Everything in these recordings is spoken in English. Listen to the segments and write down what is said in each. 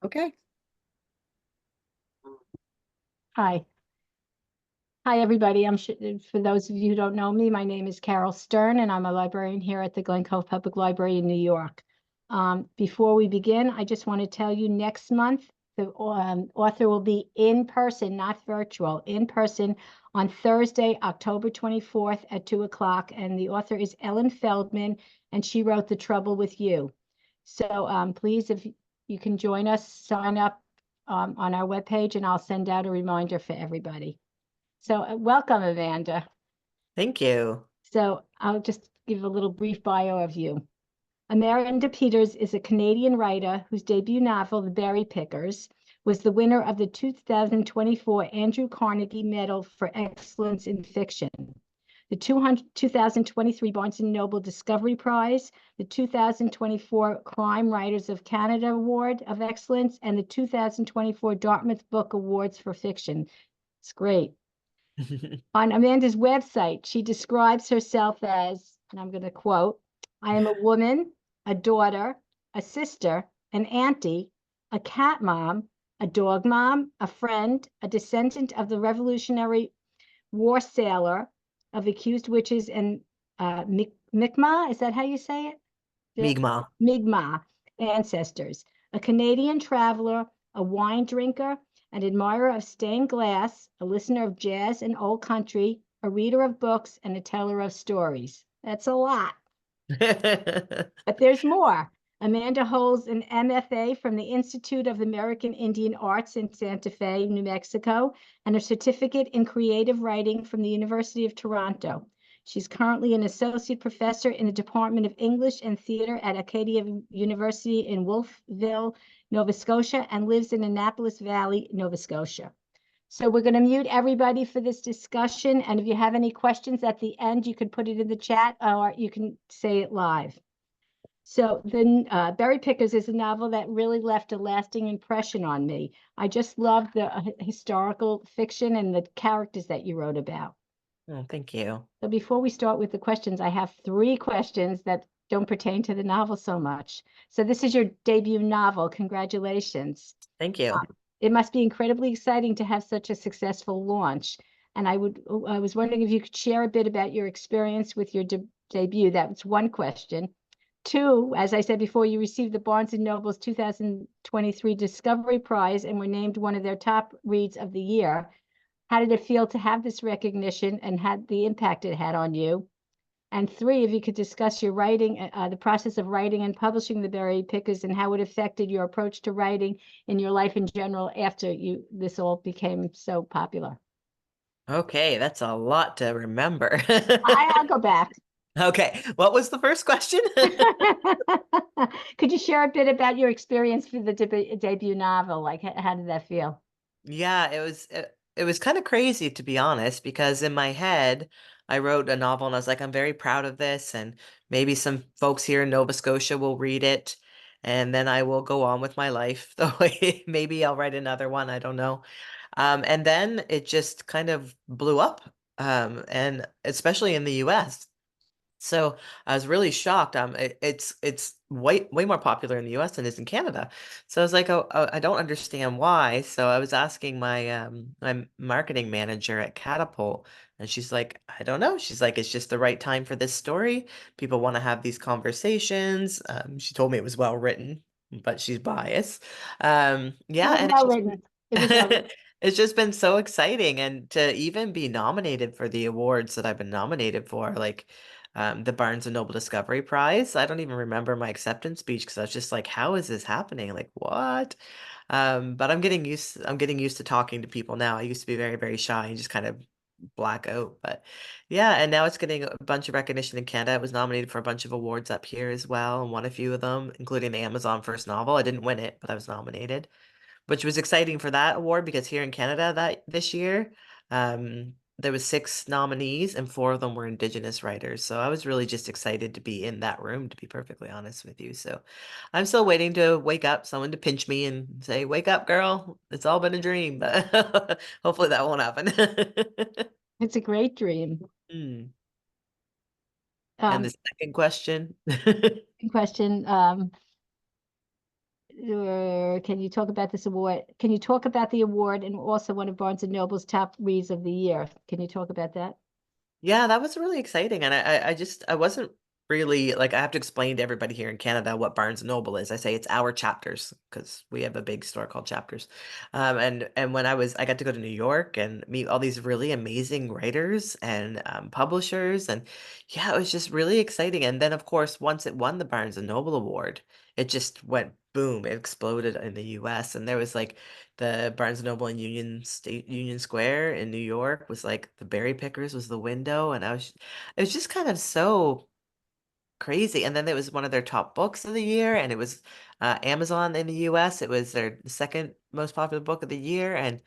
Okay. Hi. Hi, everybody. For those of you who don't know me, my name is Carol Stern, and I'm a librarian here at the Glen Cove Public Library in New York. Before we begin, I just want to tell you next month, the author will be in person, not virtual, in person on Thursday, October 24th at 2 o'clock. And the author is Ellen Feldman, and she wrote The Trouble with You. So please, if you can join us, sign up on our webpage, and I'll send out a reminder for everybody. So welcome, Amanda. Thank you. So I'll just give a little brief bio of you. Amanda Peters is a Canadian writer whose debut novel, The Berry Pickers, was the winner of the 2024 Andrew Carnegie Medal for Excellence in Fiction, the 2023 Barnes & Noble Discovery Prize, the 2024 Crime Writers of Canada Award of Excellence, and the 2024 Dartmouth Book Awards for Fiction. It's great. On Amanda's website, she describes herself as, and I'm going to quote, I am a woman, a daughter, a sister, an auntie, a cat mom, a dog mom, a friend, a descendant of the Revolutionary War sailor, of accused witches and Mi'kmaq, is that how you say it? The Mi'kmaq. Mi'kmaq ancestors, a Canadian traveler, a wine drinker, an admirer of stained glass, a listener of jazz and old country, a reader of books, and a teller of stories. That's a lot, but there's more. Amanda holds an MFA from the Institute of American Indian Arts in Santa Fe, New Mexico, and a certificate in creative writing from the University of Toronto. She's currently an associate professor in the Department of English and Theater at Acadia University in Wolfville, Nova Scotia, and lives in Annapolis Valley, Nova Scotia. So we're going to mute everybody for this discussion. And if you have any questions at the end, you can put it in the chat or you can say it live. So the Berry Pickers is a novel that really left a lasting impression on me. I just love the historical fiction and the characters that you wrote about. Oh, thank you. So before we start with the questions, I have 3 questions that don't pertain to the novel so much. So this is your debut novel. Congratulations. Thank you. It must be incredibly exciting to have such a successful launch. And I was wondering if you could share a bit about your experience with your debut. That was one question. 2, as I said before, you received the Barnes & Noble's 2023 Discovery Prize and were named one of their top reads of the year. How did it feel to have this recognition and had the impact it had on you? And 3, if you could discuss your writing, the process of writing and publishing the Berry Pickers and how it affected your approach to writing in your life in general after this all became so popular. Okay, that's a lot to remember. I'll go back. Okay, what was the first question? Could you share a bit about your experience for the debut novel? Like, how did that feel? Yeah, it was kind of crazy to be honest, because in my head I wrote a novel and I was like, I'm very proud of this, and maybe some folks here in Nova Scotia will read it, and then I will go on with my life. Though maybe I'll write another one, I don't know. And then it just kind of blew up, and especially in the US. So I was really shocked. It's way more popular in the US than it is in Canada. So I was like, oh, I don't understand why. So I was asking my marketing manager at Catapult, and she's like, I don't know. She's like, it's just the right time for this story. People want to have these conversations. She told me it was well written, but she's biased. It Yeah, was and well written. It was well written. it's just been so exciting, and to even be nominated for the awards that I've been nominated for, like the Barnes and Noble Discovery Prize. I don't even remember my acceptance speech because I was just like, how is this happening? Like, what? But I'm getting used to talking to people now. I used to be very, very shy and just kind of black out. But yeah, and now it's getting a bunch of recognition in Canada. It was nominated for a bunch of awards up here as well, and won a few of them, including the Amazon First Novel. I didn't win it, but I was nominated, which was exciting for that award because here in Canada that this year, there was 6 nominees and 4 of them were Indigenous writers. So I was really just excited to be in that room, to be perfectly honest with you. So I'm still waiting to wake up, someone to pinch me and say, "Wake up, girl. It's all been a dream." But hopefully that won't happen. It's a great dream. Hmm. And the Um, second question. Question. can you talk about this award? Can you talk about the award and also one of Barnes and Noble's top reads of the year? Can you talk about that? Yeah, that was really exciting. And I just, I wasn't really like, I have to explain to everybody here in Canada what Barnes and Noble is. I say it's our chapters because we have a big store called Chapters. And when I got to go to New York and meet all these really amazing writers and publishers. And yeah, it was just really exciting. And then, of course, once it won the Barnes and Noble Award, it just went boom, it exploded in the US. And there was like, the Barnes& and Noble in Union Square in New York was like the berry pickers was the window, and it was just kind of so crazy. And then it was one of their top books of the year, and it was Amazon in the US. It was their second most popular book of the year, and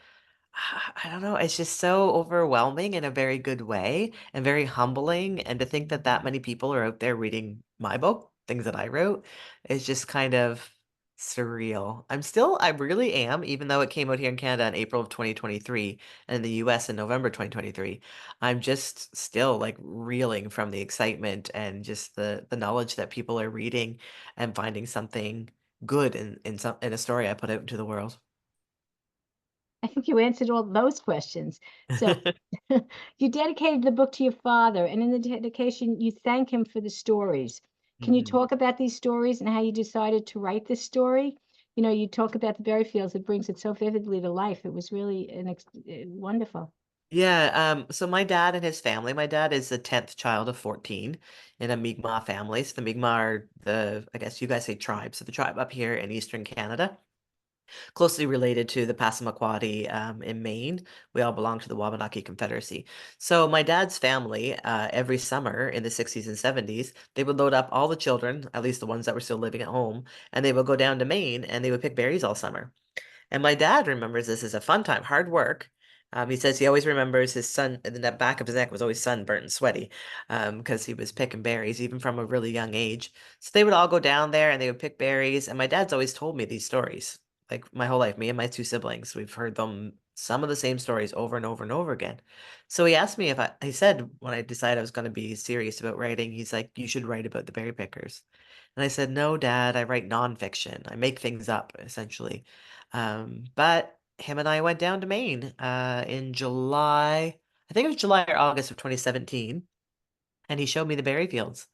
I don't know. It's just so overwhelming in a very good way and very humbling. And to think that that many people are out there reading my book, things that I wrote, is just kind of surreal. I really am, even though it came out here in Canada in April of 2023 and in the US in November 2023, I'm just still like reeling from the excitement and just the knowledge that people are reading and finding something good in a story I put out into the world. I think you answered all those questions. So you dedicated the book to your father, and in the dedication, you thank him for the stories. Can you Mhm. talk about these stories and how you decided to write this story? You know, you talk about the berry fields, it brings it so vividly to life. It was really wonderful. Yeah, so my dad and his family, my dad is the 10th child of 14 in a Mi'kmaq family. So the Mi'kmaq are I guess you guys say tribe. So the tribe up here in Eastern Canada, closely related to the Passamaquoddy in Maine. We all belong to the Wabanaki Confederacy. So my dad's family, every summer in the 60s and 70s, they would load up all the children, at least the ones that were still living at home, and they would go down to Maine and they would pick berries all summer. And my dad remembers this as a fun time, hard work. He says he always remembers his son, and the back of his neck was always sunburnt and sweaty, because he was picking berries even from a really young age. So they would all go down there and they would pick berries. And my dad's always told me these stories, like my whole life. Me and my two siblings, we've heard some of the same stories over and over and over again. So he asked me he said when I decided I was going to be serious about writing, he's like, you should write about the berry pickers. And I said, no, Dad, I write nonfiction. I make things up, essentially. But him and I went down to Maine in July, I think it was July or August of 2017, and he showed me the berry fields.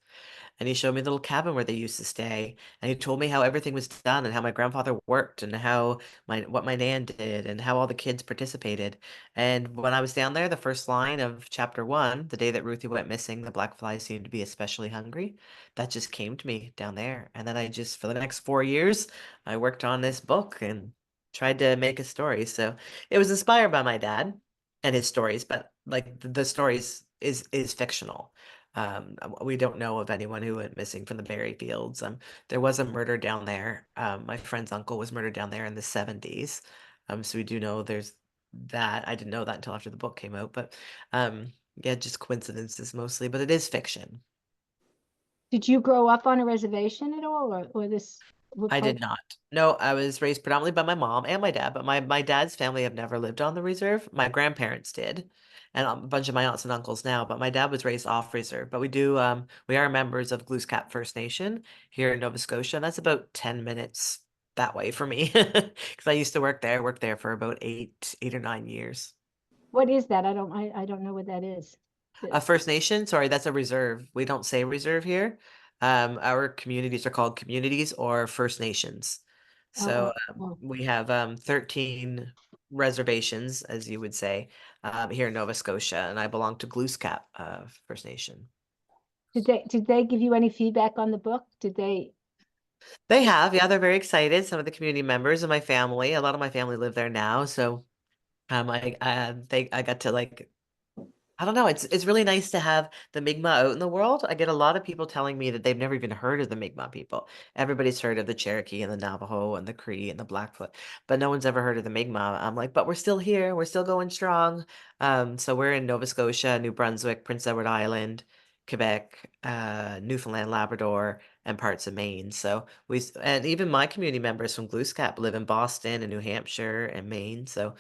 And he showed me the little cabin where they used to stay. And he told me how everything was done and how my grandfather worked and how what my nan did and how all the kids participated. And when I was down there, the first line of chapter one, the day that Ruthie went missing, the black flies seemed to be especially hungry. That just came to me down there. And then I just, for the next 4 years, I worked on this book and tried to make a story. So it was inspired by my dad and his stories, but like the stories is fictional. We don't know of anyone who went missing from the berry fields. There was a murder down there. My friend's uncle was murdered down there in the 70s. So we do know there's that. I didn't know that until after the book came out, but yeah, just coincidences mostly, but it is fiction. Did you grow up on a reservation at all, or this what I part? did not. No, I was raised predominantly by my mom and my dad, but my dad's family have never lived on the reserve. My grandparents did, and a bunch of my aunts and uncles now, but my dad was raised off reserve. But we are members of Glooscap First Nation here in Nova Scotia, and that's about 10 minutes that way for me. Because I used to work there for about 8 or 9 years. What is that? I don't know what that is. A The- First Nation, sorry, that's a reserve. We don't say reserve here. Our communities are called communities or First Nations. So Oh, oh, oh. we have 13 reservations, as you would say, here in Nova Scotia, and I belong to Glooscap First Nation. Did they give you any feedback on the book? Did they? They have, yeah, they're very excited. Some of the community members of my family, a lot of my family live there now, so I got to like I don't know. It's really nice to have the Mi'kmaq out in the world. I get a lot of people telling me that they've never even heard of the Mi'kmaq people. Everybody's heard of the Cherokee and the Navajo and the Cree and the Blackfoot, but no one's ever heard of the Mi'kmaq. I'm like, but we're still here. We're still going strong. So we're in Nova Scotia, New Brunswick, Prince Edward Island, Quebec, Newfoundland, Labrador, and parts of Maine. So and even my community members from Glooscap live in Boston and New Hampshire and Maine. So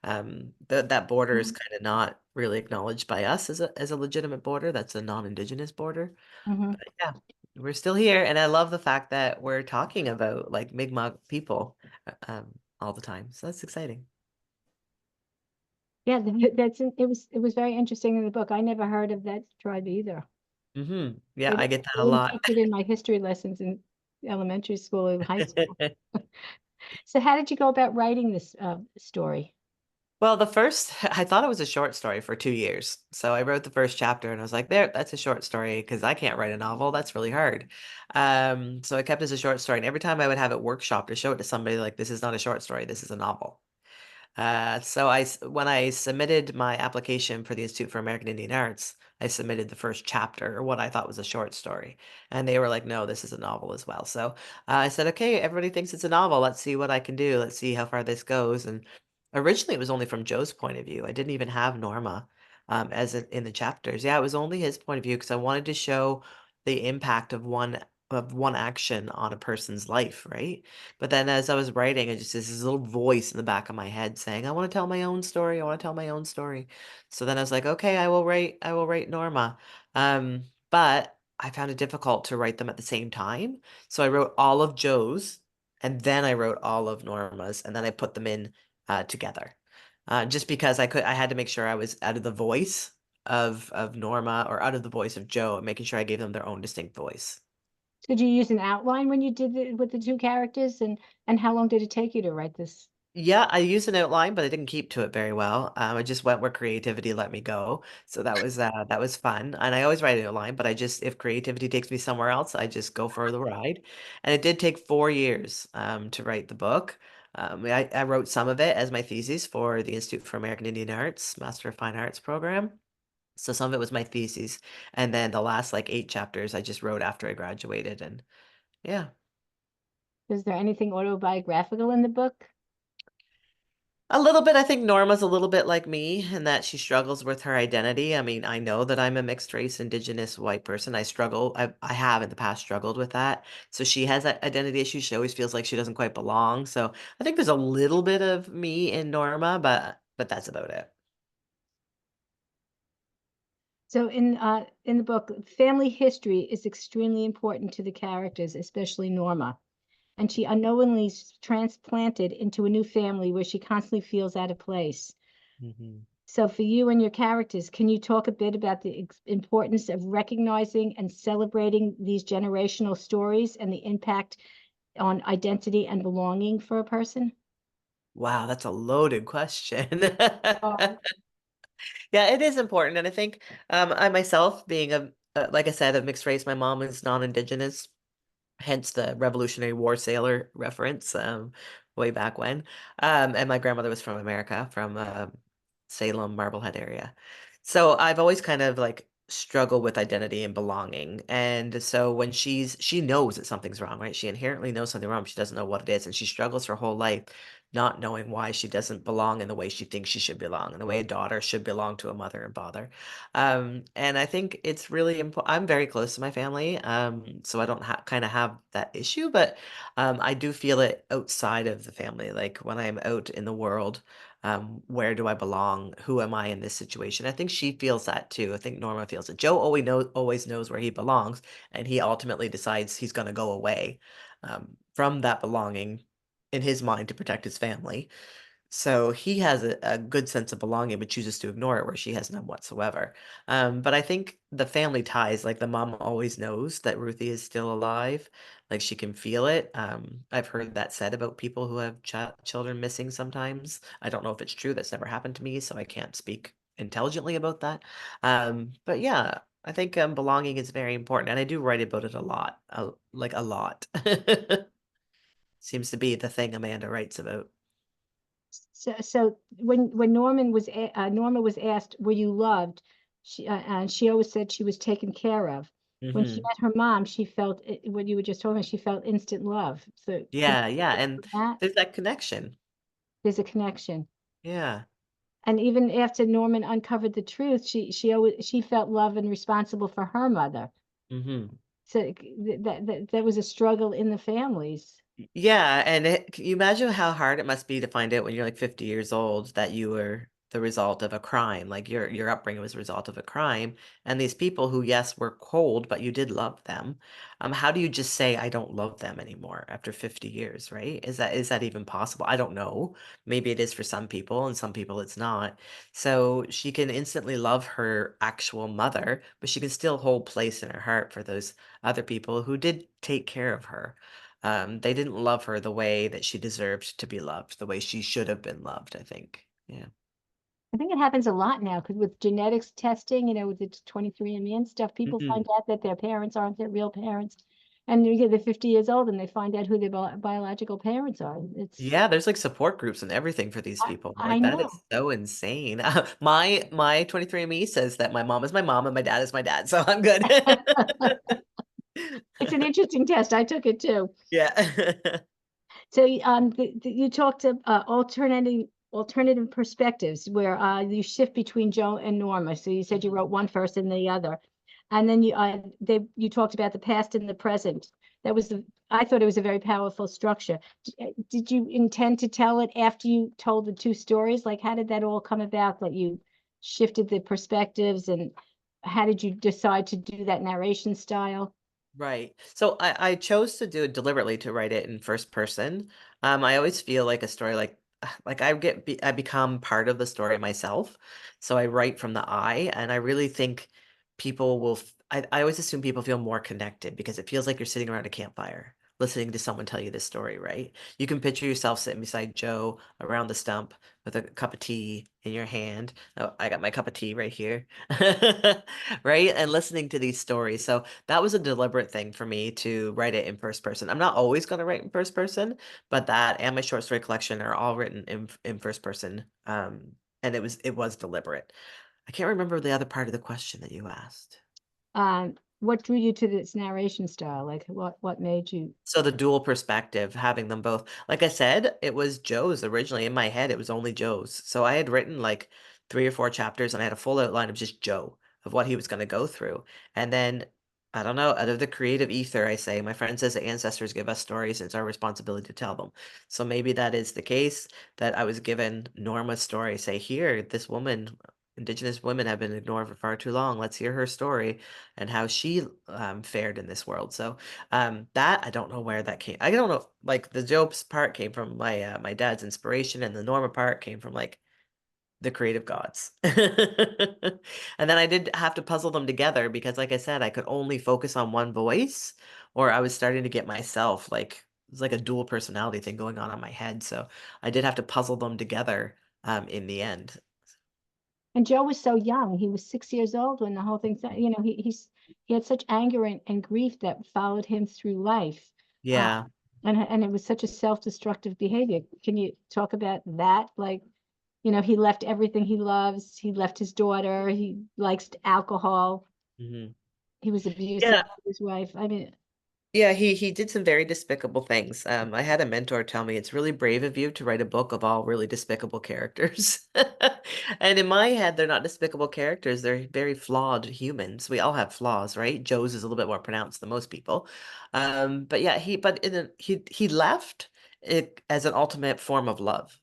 that border is Mhm, kind of not really acknowledged by us as a legitimate border. That's a non-indigenous border. mhm. But yeah. we're still here, and I love the fact that we're talking about like Mi'kmaq people all the time. So that's exciting. Yeah, it was very interesting in the book. I never heard of that tribe either. Yeah, They I didn't, get that they a didn't lot. teach it in my history lessons in elementary school or high school. So how did you go about writing this story? Well, the first, I thought it was a short story for 2 years. So I wrote the first chapter and I was like, there, that's a short story because I can't write a novel. That's really hard. So I kept it as a short story. And every time I would have it workshop to show it to somebody, like, this is not a short story, this is a novel. When I submitted my application for the Institute for American Indian Arts, I submitted the first chapter, or what I thought was a short story, and they were like, "No, this is a novel as well." So I said, "Okay, everybody thinks it's a novel. Let's see what I can do. Let's see how far this goes." And originally, it was only from Joe's point of view. I didn't even have Norma in the chapters. Yeah, it was only his point of view because I wanted to show the impact of one action on a person's life, right? But then as I was writing, I just this little voice in the back of my head saying, I want to tell my own story. I want to tell my own story. So then I was like, okay, I will write Norma. But I found it difficult to write them at the same time. So I wrote all of Joe's and then I wrote all of Norma's and then I put them in together. Just because I had to make sure I was out of the voice of Norma or out of the voice of Joe and making sure I gave them their own distinct voice. Did you use an outline when you did it with the two characters, and how long did it take you to write this? Yeah, I used an outline, but I didn't keep to it very well. I just went where creativity let me go. So that was fun. And I always write an outline, but I just if creativity takes me somewhere else, I just go for the ride. And it did take 4 years to write the book. I wrote some of it as my thesis for the Institute for American Indian Arts, Master of Fine Arts program. So some of it was my thesis. And then the last like 8 chapters I just wrote after I graduated. And yeah. Is there anything autobiographical in the book? A little bit, I think Norma's a little bit like me in that she struggles with her identity. I mean, I know that I'm a mixed race, indigenous white person. I have in the past struggled with that. So she has that identity issue. She always feels like she doesn't quite belong. So I think there's a little bit of me in Norma, but that's about it. So in the book, family history is extremely important to the characters, especially Norma. And she unknowingly transplanted into a new family where she constantly feels out of place. Mhm. So for you and your characters, can you talk a bit about the importance of recognizing and celebrating these generational stories and the impact on identity and belonging for a person? Wow, that's a loaded question. Oh, Yeah, it is important. And I think I myself being like I said, a mixed race, my mom is non-indigenous. Hence the Revolutionary War sailor reference, way back when. And my grandmother was from America, from Salem, Marblehead area. So I've always kind of like struggled with identity and belonging. And so when she knows that something's wrong, right? She inherently knows something wrong. She doesn't know what it is. And she struggles her whole life not knowing why she doesn't belong in the way she thinks she should belong, in the way a daughter should belong to a mother and father. And I think it's really important. I'm very close to my family, so I don't kind of have that issue, but I do feel it outside of the family. Like when I'm out in the world, where do I belong? Who am I in this situation? I think she feels that too. I think Norma feels it. Joe always knows where he belongs, and he ultimately decides he's going to go away from that belonging in his mind to protect his family. So he has a good sense of belonging, but chooses to ignore it, where she has none whatsoever. But I think the family ties, like the mom always knows that Ruthie is still alive, like she can feel it. I've heard that said about people who have children missing sometimes. I don't know if it's true. That's never happened to me, so I can't speak intelligently about that. But yeah, I think belonging is very important, and I do write about it a lot, like a lot. Seems to be the thing Amanda writes about. so when Norma was asked, "Were you loved?" And she always said she was taken care of. When she Hmm. met her mom, she felt what you were just talking about. She felt instant love. So can Yeah, yeah, you speak and to that? there's that connection. There's a connection. Yeah. And even after Norman uncovered the truth, she felt love and responsible for her mother. Hmm. So that was a struggle in the families. Yeah, and can you imagine how hard it must be to find out when you're like 50 years old that you were the result of a crime, like your upbringing was a result of a crime, and these people who, yes, were cold, but you did love them, how do you just say, "I don't love them anymore," after 50 years, right? Is that even possible? I don't know. Maybe it is for some people, and some people it's not. So, she can instantly love her actual mother, but she can still hold place in her heart for those other people who did take care of her. They didn't love her the way that she deserved to be loved, the way she should have been loved, I think. Yeah. I think it happens a lot now because with genetics testing, with the 23andMe and stuff, people find Mhm. out that their parents aren't their real parents. And they're 50 years old and they find out who their biological parents are. Yeah, there's, like, support groups and everything for these people. I Like, that know. is so insane. My 23andMe says that my mom is my mom and my dad is my dad, so I'm good. It's an interesting test. I took it too. Yeah. So, you talked to alternative perspectives where you shift between Joe and Norma. So you said you Mhm. wrote one first and the other, and then you talked about the past and the present. I thought it was a very powerful structure. Did you intend to tell it after you told the two stories? Like, how did that all come about that you shifted the perspectives, and how did you decide to do that narration style? Right. So I chose to do it deliberately to write it in first person. I always feel like a story like I become part of the story myself. So I write from the I, and I really think people will I always assume people feel more connected because it feels like you're sitting around a campfire listening to someone tell you this story, right? You can picture yourself sitting beside Joe around the stump with a cup of tea in your hand. Oh, I got my cup of tea right here. Right? And listening to these stories. So that was a deliberate thing for me to write it in first person. I'm not always going to write in first person, but that and my short story collection are all written in first person. And it was deliberate. I can't remember the other part of the question that you asked. What drew you to this narration style? Like, what made you? So the dual perspective, having them both. Like I said, it was Joe's originally. In my head, it was only Joe's. So I had written like 3 or 4 chapters, and I had a full outline of just Joe, of what he was gonna go through. And then, I don't know, out of the creative ether, I say, my friend says that ancestors give us stories, and it's our responsibility to tell them. So maybe that is the case, that I was given Norma's story. Say, "Here, this woman, indigenous women have been ignored for far too long. Let's hear her story and how she, fared in this world." So that I don't know where that came. I don't know, like the Job's part came from my dad's inspiration, and the Norma part came from like the creative gods. And then I did have to puzzle them together because, like I said, I could only focus on one voice, or I was starting to get myself like it was like a dual personality thing going on in my head. So I did have to puzzle them together in the end. And Joe was so young. He was 6 years old when the whole thing. He had such anger and grief that followed him through life, uh, Yeah. and it was such a self-destructive behavior. Can you talk about that? Like, he left everything he loves. He left his daughter. He likes alcohol. Hmm. He was abusive Yeah. to his wife. I mean, Yeah, he did some very despicable things. I had a mentor tell me it's really brave of you to write a book of all really despicable characters. And in my head, they're not despicable characters. They're very flawed humans. We all have flaws, right? Joe's is a little bit more pronounced than most people. But yeah, he left it as an ultimate form of love.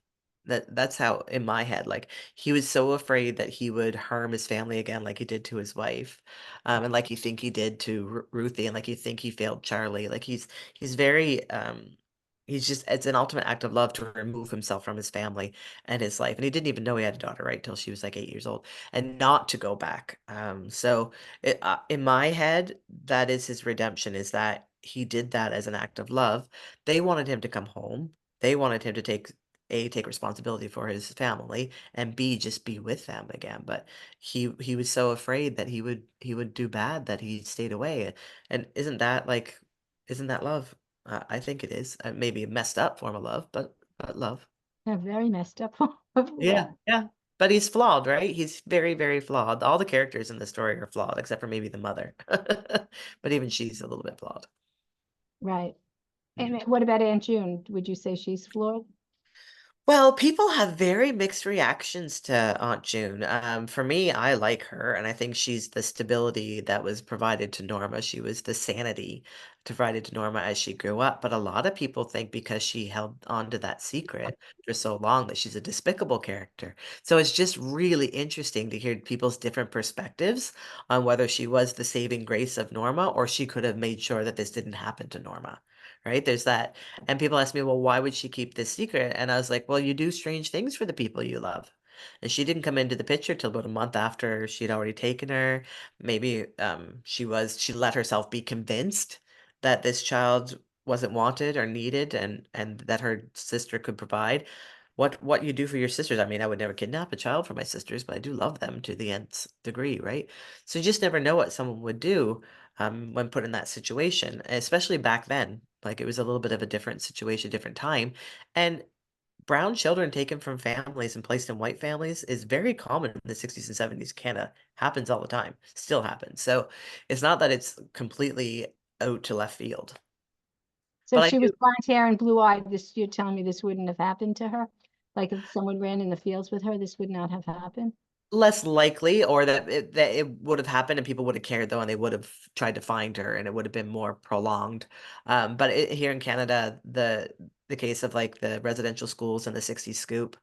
That's how in my head, like he was so afraid that he would harm his family again, like he did to his wife. And like you think he did to Ruthie, and like you think he failed Charlie. Like he's very he's just it's an ultimate act of love to remove himself from his family and his life. And he didn't even know he had a daughter, right, till she was like 8 years old, and not to go back. So in my head, that is his redemption. Is that he did that as an act of love. They wanted him to come home. They wanted him to take responsibility for his family, and B, just be with them again. But he was so afraid that he would do bad that he stayed away. And isn't that love? I think it is. Maybe a messed up form of love, but love. a very messed up of Yeah, love. yeah. But he's flawed, right? He's very, very flawed. All the characters in the story are flawed, except for maybe the mother. But even she's a little bit flawed. Right. Yeah. And what about Aunt June? Would you say she's flawed? Well, people have very mixed reactions to Aunt June. For me, I like her, and I think she's the stability that was provided to Norma. She was the sanity provided to Norma as she grew up. But a lot of people think because she held on to that secret for so long that she's a despicable character. So it's just really interesting to hear people's different perspectives on whether she was the saving grace of Norma or she could have made sure that this didn't happen to Norma. Right? There's that. And people ask me, well, why would she keep this secret? And I was like, well, you do strange things for the people you love. And she didn't come into the picture till about a month after she'd already taken her. Maybe she let herself be convinced that this child wasn't wanted or needed and that her sister could provide. What you do for your sisters. I mean, I would never kidnap a child for my sisters, but I do love them to the nth degree, right? So you just never know what someone would do when put in that situation, especially back then. Like it was a little bit of a different situation, different time. And brown children taken from families and placed in white families is very common in the 60s and 70s. Canada happens all the time, still happens. So it's not that it's completely out to left field. So if But I she was do blonde hair and blue eyed, this you're telling me this wouldn't have happened to her? Like if someone ran in the fields with her, this would not have happened? less likely, or that it would have happened and people would have cared though, and they would have tried to find her, and it would have been more prolonged. But here in Canada, the case of like the residential schools and the 60s scoop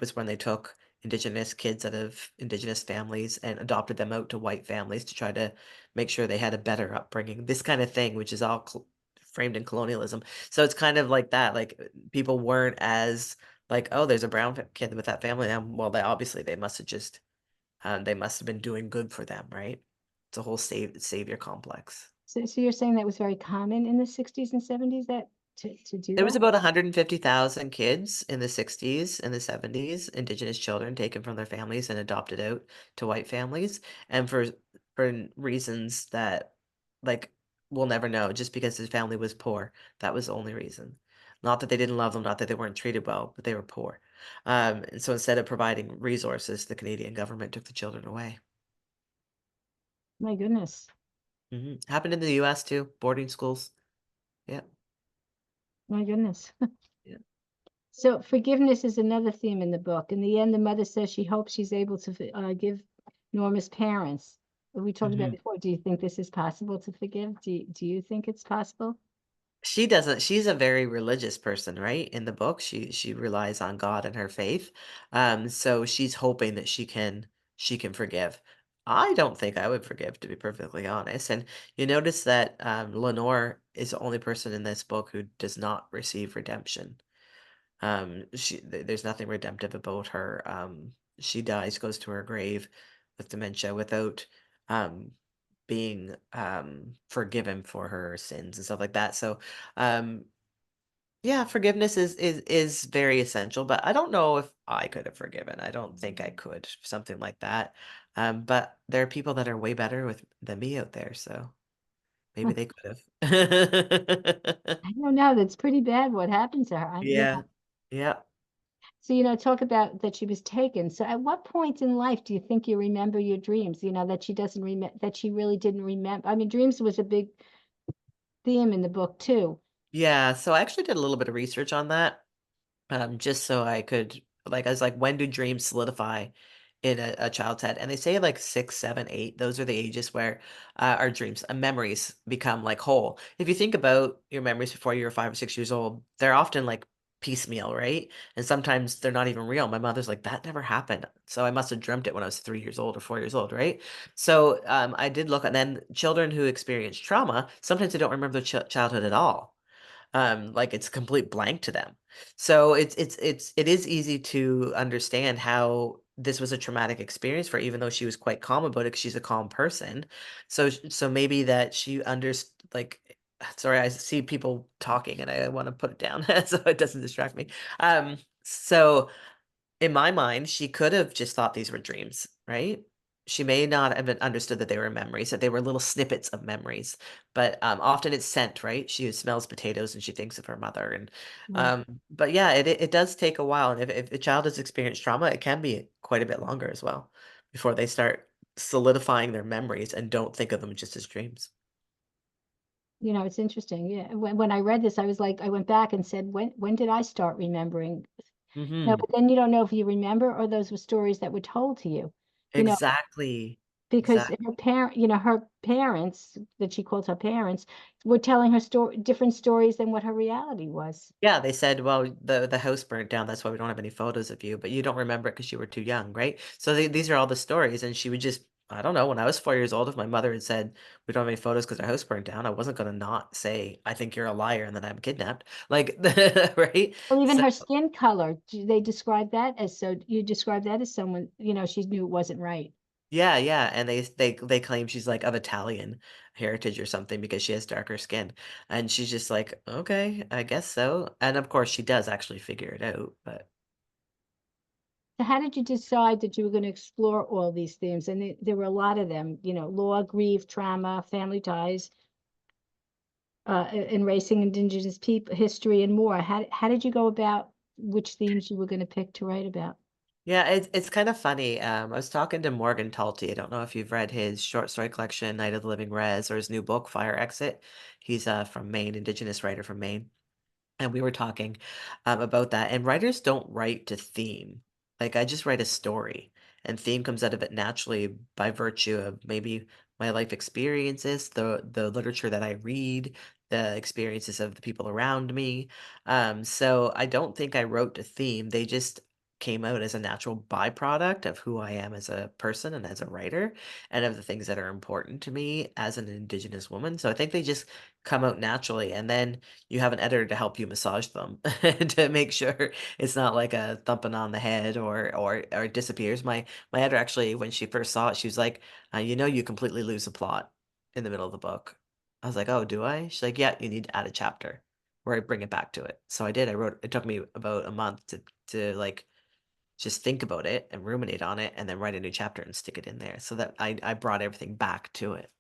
is when they took Indigenous kids out of Indigenous families and adopted them out to white families to try to make sure they had a better upbringing. This kind of thing, which is all framed in colonialism. So it's kind of like that. Like people weren't as like, "Oh, there's a brown kid with that family now." Well, they must have just, they must have been doing good for them, right? It's a whole savior complex. So you're saying that was very common in the 60s and 70s that to do There was that? about 150,000 kids in the 60s and the 70s, Indigenous children taken from their families and adopted out to white families, and for reasons that, like, we'll never know, just because his family was poor. That was the only reason. Not that they didn't love them, not that they weren't treated well, but they were poor. And so instead of providing resources, the Canadian government took the children away. My goodness. Happened in the US too, boarding schools. Yeah. My goodness. Yeah. So forgiveness is another theme in the book. In the end, the mother says she hopes she's able to give Norma's parents. We talked about Mhm. before. Do you think this is possible to forgive? Do you think it's possible? She doesn't she's a very religious person, right? In the book, she relies on God and her faith. So she's hoping that she can forgive. I don't think I would forgive, to be perfectly honest. And you notice that Lenore is the only person in this book who does not receive redemption. There's nothing redemptive about her. She dies, goes to her grave with dementia without um being forgiven for her sins and stuff like that. So um yeah, forgiveness is very essential, but I don't know if I could have forgiven. I don't think I could, something like that. But there are people that are way better with than me out there, so maybe they could have. I don't know. That's pretty bad what happened to her. Yeah. Yeah. So, talk about that she was taken. So, at what point in life do you think you remember your dreams? That she doesn't remember, that she really didn't remember. I mean, dreams was a big theme in the book too. Yeah, so I actually did a little bit of research on that. Just so I could like I was like, when do dreams solidify in a child's head? And they say like 6, 7, 8. Those are the ages where our dreams and memories become like whole. If you think about your memories before you were 5 or 6 years old, they're often like piecemeal, right? And sometimes they're not even real. My mother's like, that never happened. So I must have dreamt it when I was 3 years old or 4 years old, right? So I did look, and then children who experience trauma, sometimes they don't remember their childhood at all, like it's complete blank to them. So it is easy to understand how this was a traumatic experience for her, even though she was quite calm about it 'cause she's a calm person. So maybe that she like sorry, I see people talking and I want to put it down so it doesn't distract me. So in my mind, she could have just thought these were dreams, right? She may not have understood that they were memories, that they were little snippets of memories, but often it's scent, right? She smells potatoes and she thinks of her mother, and Right. but yeah, it does take a while, and if a child has experienced trauma, it can be quite a bit longer as well before they start solidifying their memories and don't think of them just as dreams. It's interesting. Yeah. When I read this, I was like, I went back and said, when did I start remembering No, Mhm. but then you don't know if you remember or those were stories that were told to you, you know, Exactly. because Exactly. her parents, that she calls her parents, were telling her different stories than what her reality was. Yeah, they said, "Well, the house burnt down, that's why we don't have any photos of you, but you don't remember it because you were too young," right? So these are all the stories, and she would just I don't know, when I was 4 years old, if my mother had said, "We don't have any photos because our house burnt down," I wasn't gonna not say, "I think you're a liar and that I'm kidnapped." Like, right? Well, even So her skin color, they describe that as so you describe that as someone, she knew it wasn't right. yeah, yeah, and they claim she's, like, of Italian heritage or something because she has darker skin, and she's just like, "Okay, I guess so," and of course, she does actually figure it out, but So how did you decide that you were going to explore all these themes? And there were a lot of them, law, grief, trauma, family ties, embracing Indigenous people, history, and more. How did you go about which themes you were going to pick to write about? yeah, it's kind of funny. I was talking to Morgan Talty. I don't know if you've read his short story collection, Night of the Living Res, or his new book, Fire Exit. He's from Maine, Indigenous writer from Maine. And we were talking about that. And writers don't write to theme. Like I just write a story, and theme comes out of it naturally by virtue of maybe my life experiences, the literature that I read, the experiences of the people around me. So I don't think I wrote to theme. They just came out as a natural byproduct of who I am as a person and as a writer, and of the things that are important to me as an Indigenous woman. So I think they just come out naturally, and then you have an editor to help you massage them to make sure it's not like a thumping on the head or it disappears. My editor actually, when she first saw it, she was like, you completely lose the plot in the middle of the book." I was like, "Oh, do I?" She's like, "Yeah, you need to add a chapter where I bring it back to it." So I did. I wrote. It took me about a month to like just think about it and ruminate on it, and then write a new chapter and stick it in there, so that I brought everything back to it.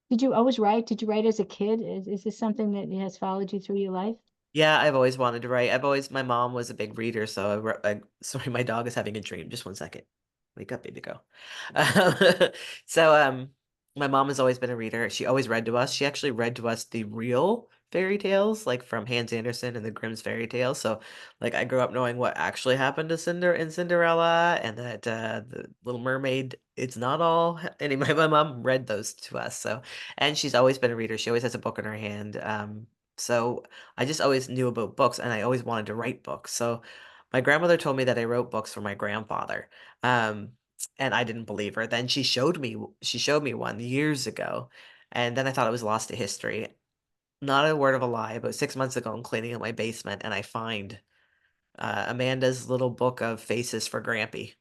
Did you always write? Did you write as a kid? Is this something that has followed you through your life? Yeah, I've always wanted to write. My mom was a big reader, so sorry, my dog is having a dream. Just one second. Wake up, baby, go. Um, so, my mom has always been a reader. She always read to us. She actually read to us the real fairy tales, like from Hans Andersen and the Grimm's fairy tales. So, like, I grew up knowing what actually happened to Cinderella, and that the Little Mermaid. It's not all. Anyway, my mom read those to us. So, and she's always been a reader. She always has a book in her hand. So I just always knew about books, and I always wanted to write books. So my grandmother told me that I wrote books for my grandfather. Um, and I didn't believe her. Then she showed me one years ago, and then I thought it was lost to history. Not a word of a lie. About 6 months ago, I'm cleaning out my basement, and I find Amanda's little book of faces for Grampy.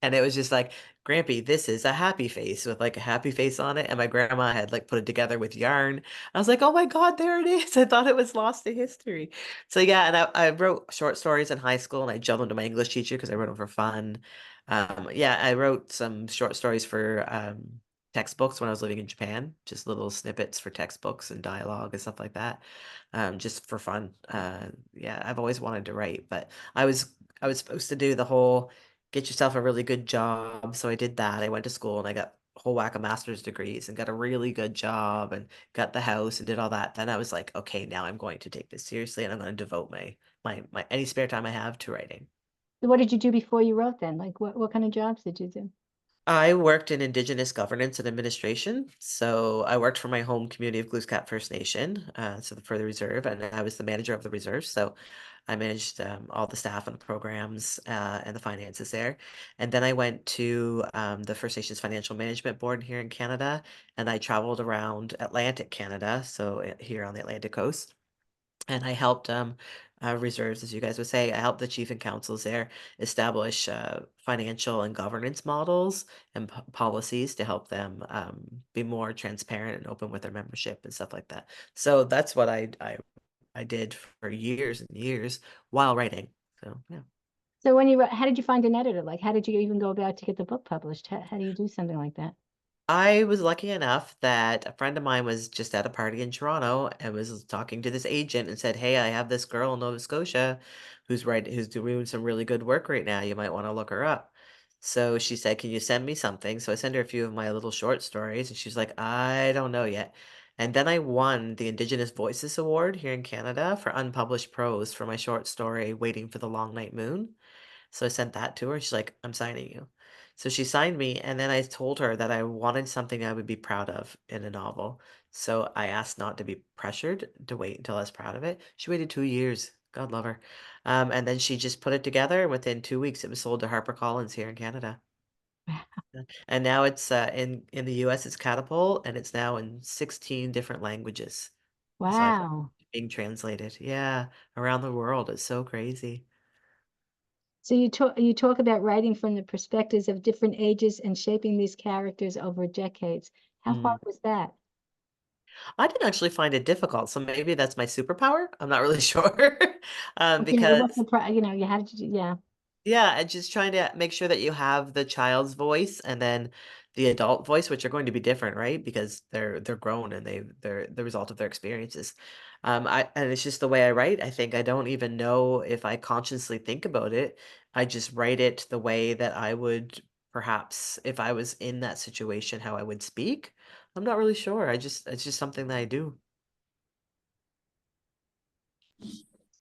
And it was just like, "Grampy, this is a happy face," with, like, a happy face on it, and my grandma had, like, put it together with yarn. I was like, "Oh my god, there it is." I thought it was lost to history. So, yeah, and I wrote short stories in high school, and I juggled them to my English teacher because I wrote them for fun. Yeah, I wrote some short stories for, textbooks when I was living in Japan, just little snippets for textbooks and dialogue and stuff like that, just for fun. Yeah, I've always wanted to write, but I was supposed to do the whole get yourself a really good job. So I did that. I went to school and I got a whole whack of master's degrees and got a really good job and got the house and did all that. Then I was like, okay, now I'm going to take this seriously and I'm going to devote my any spare time I have to writing. So what did you do before you wrote then? Like what kind of jobs did you do? I worked in Indigenous governance and administration. So I worked for my home community of Glooscap First Nation, for the reserve, and I was the manager of the reserve. So I managed all the staff and the programs and the finances there. And then I went to the First Nations Financial Management Board here in Canada, and I traveled around Atlantic Canada, so here on the Atlantic coast. And I helped reserves, as you guys would say, I helped the chief and councils there establish financial and governance models and policies to help them be more transparent and open with their membership and stuff like that. So that's what I did for years and years while writing. So yeah. So how did you find an editor? Like how did you even go about to get the book published? How do you do something like that? I was lucky enough that a friend of mine was just at a party in Toronto and was talking to this agent and said, "Hey, I have this girl in Nova Scotia who's doing some really good work right now. You might want to look her up." So she said, "Can you send me something?" So I sent her a few of my little short stories and she's like, "I don't know yet." And then I won the Indigenous Voices Award here in Canada for unpublished prose for my short story, Waiting for the Long Night Moon. So I sent that to her. She's like, I'm signing you. So she signed me, and then I told her that I wanted something I would be proud of in a novel. So I asked not to be pressured to wait until I was proud of it. She waited 2 years. God love her. And then she just put it together. Within 2 weeks, it was sold to HarperCollins here in Canada. And now it's in the US, it's Catapult, and it's now in 16 different languages. So I've Wow. being translated. Yeah, around the world. It's so crazy. So you talk about writing from the perspectives of different ages and shaping these characters over decades. How hard Mm. was that? I didn't actually find it difficult, so maybe that's my superpower. I'm not really sure. What's Because the you had to yeah. yeah, and just trying to make sure that you have the child's voice and then the adult voice, which are going to be different, right? Because they're grown and they're the result of their experiences. And it's just the way I write. I think I don't even know if I consciously think about it. I just write it the way that I would perhaps if I was in that situation, how I would speak. I'm not really sure. It's just something that I do.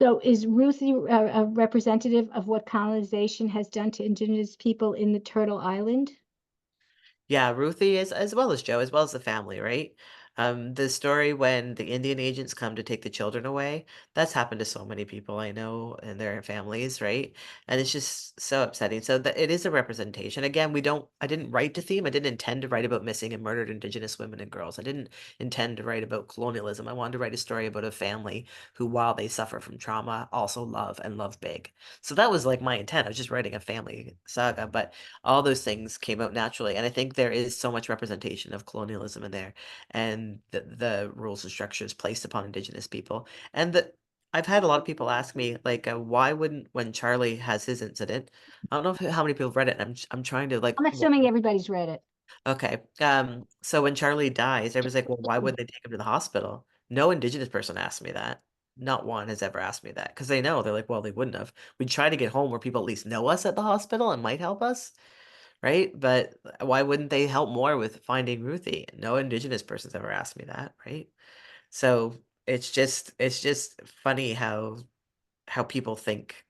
So is Ruthie a representative of what colonization has done to indigenous people in the Turtle Island? Yeah, Ruthie is as well as Joe, as well as the family, right? The story when the Indian agents come to take the children away, that's happened to so many people I know and their families, right? And it's just so upsetting. So that it is a representation. Again, I didn't write the theme. I didn't intend to write about missing and murdered Indigenous women and girls. I didn't intend to write about colonialism. I wanted to write a story about a family who, while they suffer from trauma, also love and love big. So that was like my intent. I was just writing a family saga, but all those things came out naturally. And I think there is so much representation of colonialism in there and the rules and structures placed upon Indigenous people. And I've had a lot of people ask me, like, why wouldn't, when Charlie has his incident, I don't know how many people have read it. I'm trying to like, I'm assuming everybody's read it. okay. So when Charlie dies, everyone's like, well, why would they take him to the hospital? No Indigenous person asked me that. Not one has ever asked me that because they know they're like, well, they wouldn't have. We try to get home where people at least know us at the hospital and might help us, right? But why wouldn't they help more with finding Ruthie? No Indigenous person's ever asked me that, right? So it's just funny how people think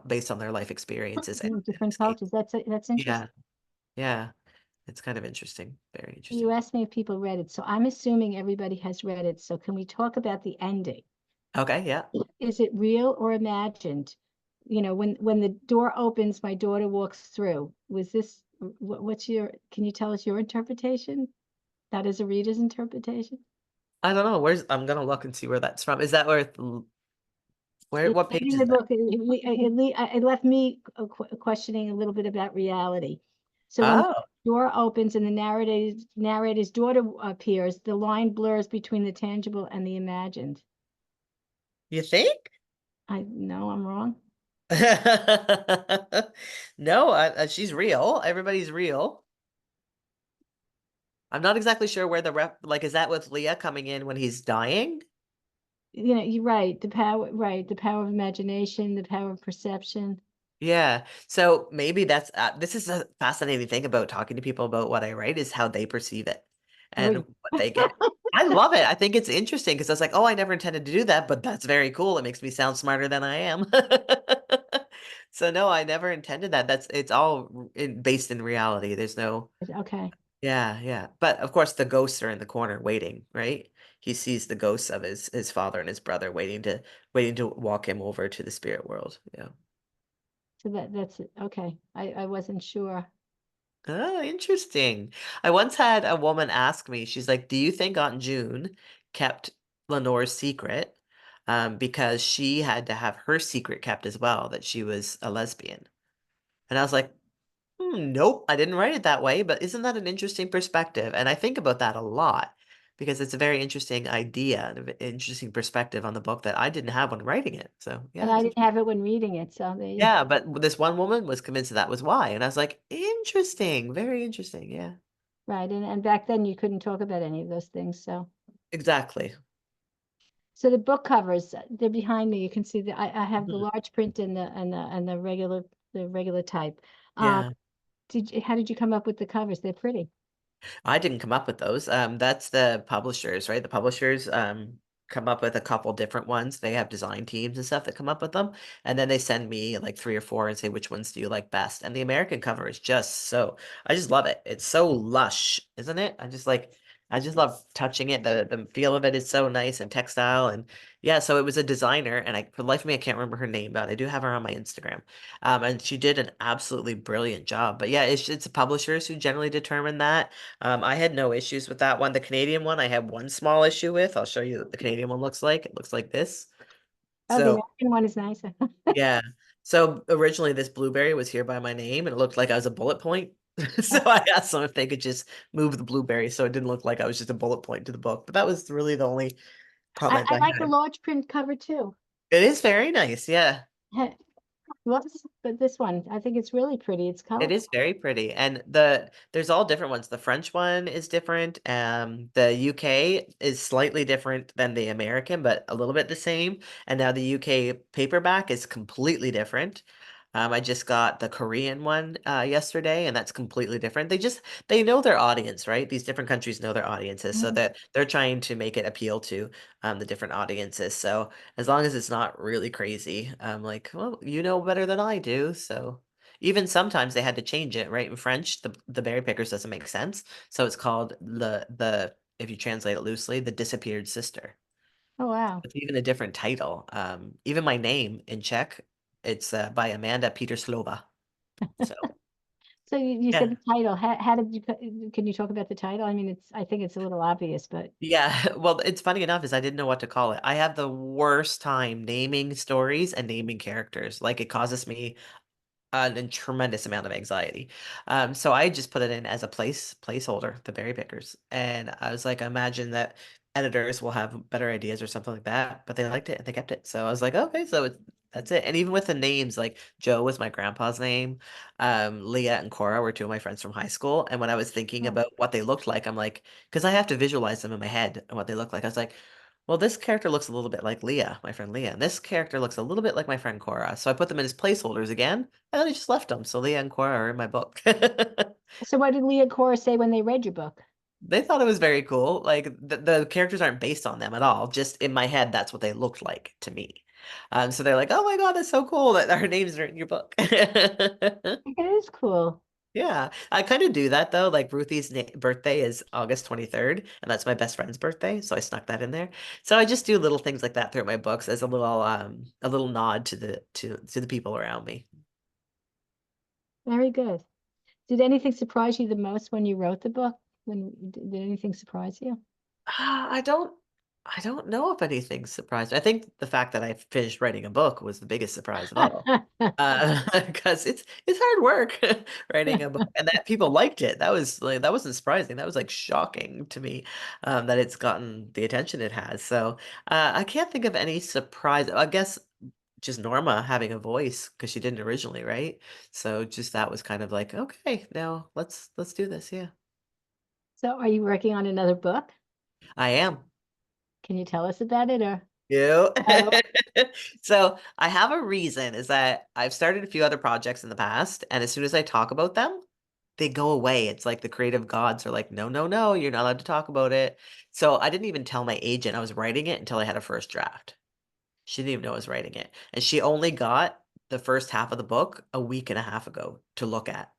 based on their life experiences and Different escape. cultures. That's Yeah, interesting. yeah, it's kind of interesting, very You interesting. asked me if people read it, so I'm assuming everybody has read it. So can we talk about the ending? Okay, yeah. Is it real or imagined? When the door opens, my daughter walks through. Was this what's your, can you tell us your interpretation? That is a reader's interpretation? I don't know. I'm gonna look and see where that's from. Is that where It's what page in is the that? book. It left me questioning a little bit about reality. So when the Oh, door opens and the narrator's daughter appears, the line blurs between the tangible and the imagined. you think? I know I'm wrong. No, she's real. Everybody's real. I'm not exactly sure where the rep like is that with Leah coming in when he's dying? You're right. The power of imagination, the power of perception. Yeah. So maybe that's this is a fascinating thing about talking to people about what I write is how they perceive it and Agree. what they get. I love it. I think it's interesting because I was like, oh, I never intended to do that, but that's very cool. It makes me sound smarter than I am. So no, I never intended that. It's all based in reality. There's no Okay. yeah, yeah. But of course the ghosts are in the corner waiting, right? He sees the ghosts of his father and his brother waiting to walk him over to the spirit world. Yeah. So that's it. Okay. I wasn't sure. Oh, interesting. I once had a woman ask me, she's like, "Do you think Aunt June kept Lenore's secret because she had to have her secret kept as well, that she was a lesbian?" And I was like, nope, I didn't write it that way, but isn't that an interesting perspective? And I think about that a lot because it's a very interesting idea and an interesting perspective on the book that I didn't have when writing it. So And yeah, I it's didn't have it when reading it. So there you yeah, but this one woman was convinced that was why, and I was like, interesting, very interesting. Yeah, right. And back then you couldn't talk about any of those things. exactly. So the book covers, they're behind me. You can see that I have the Mhm. large print and the regular type. Um, Yeah. how did you come up with the covers? They're pretty. I didn't come up with those. That's the publishers, right? The publishers come up with a couple different ones. They have design teams and stuff that come up with them, and then they send me like three or four and say which ones do you like best. And the American cover is just so I just love it. It's so lush, isn't it? I just love touching it. The feel of it is so nice and textile and yeah. So it was a designer, and I for the life of me I can't remember her name, but I do have her on my Instagram. And she did an absolutely brilliant job. But yeah, it's publishers who generally determine that. I had no issues with that one. The Canadian one, I had one small issue with. I'll show you what the Canadian one looks like. It looks like this. Oh, the So, American one is nicer. yeah. So originally this blueberry was here by my name and it looked like I was a bullet point. So I asked them if they could just move the blueberry so it didn't look like I was just a bullet point to the book. But that was really the only comment I I like the had. large print cover too. It is very nice. Yeah. Whoops, but this one, I think it's really pretty. It's It colorful. is very pretty. And there's all different ones. The French one is different. The UK is slightly different than the American, but a little bit the same. And now the UK paperback is completely different. I just got the Korean one yesterday, and that's completely different. They know their audience, right? These different countries know their audiences, so Mhm. that they're trying to make it appeal to the different audiences. So as long as it's not really crazy, I'm like, well, you know better than I do, so. Even sometimes they had to change it, right? In French, the berry pickers doesn't make sense. So it's called the if you translate it loosely, the disappeared sister. Oh, wow. It's even a different title. Even my name in Czech, it's by Amanda Peterslova. So So you said yeah. the title. How did you, can you talk about the title? I mean, I think it's a little obvious, but Yeah, well, it's funny enough is I didn't know what to call it. I have the worst time naming stories and naming characters. Like it causes me a tremendous amount of anxiety. So I just put it in as a placeholder, the berry pickers. And I was like, I imagine that editors will have better ideas or something like that, but they liked it and they kept it. So I was like, okay, that's it. And even with the names, like Joe was my grandpa's name. Leah and Cora were two of my friends from high school. And when I was thinking oh. about what they looked like, I'm like, because I have to visualize them in my head and what they look like. I was like, well, this character looks a little bit like Leah, my friend Leah, and this character looks a little bit like my friend Cora. So I put them in as placeholders again, and then I just left them. So Leah and Cora are in my book. So what did Leah and Cora say when they read your book? They thought it was very cool. Like the characters aren't based on them at all. Just in my head, that's what they looked like to me. So they're like, "Oh my God, that's so cool that our names are in your book." It is cool. Yeah, I kind of do that though. Like Ruthie's birthday is August 23rd, and that's my best friend's birthday, so I snuck that in there. So I just do little things like that throughout my books as a little nod to the people around me. Very good. Did anything surprise you the most when you wrote the book? Did anything surprise you? Ah, I don't know if anything surprised me. I think the fact that I finished writing a book was the biggest surprise of all. Because it's hard work writing a book, and that people liked it. That was like that wasn't surprising. That was like shocking to me, that it's gotten the attention it has. So I can't think of any surprise. I guess just Norma having a voice because she didn't originally, right? So just that was kind of like, okay, now let's do this. Yeah, So are you working on another book? I am. Can you tell us about it or? You. Oh, So I have a reason is that I've started a few other projects in the past, and as soon as I talk about them, they go away. It's like the creative gods are like, no, no, no, you're not allowed to talk about it. So I didn't even tell my agent I was writing it until I had a first draft. She didn't even know I was writing it. And she only got the first half of the book a week and a half ago to look at.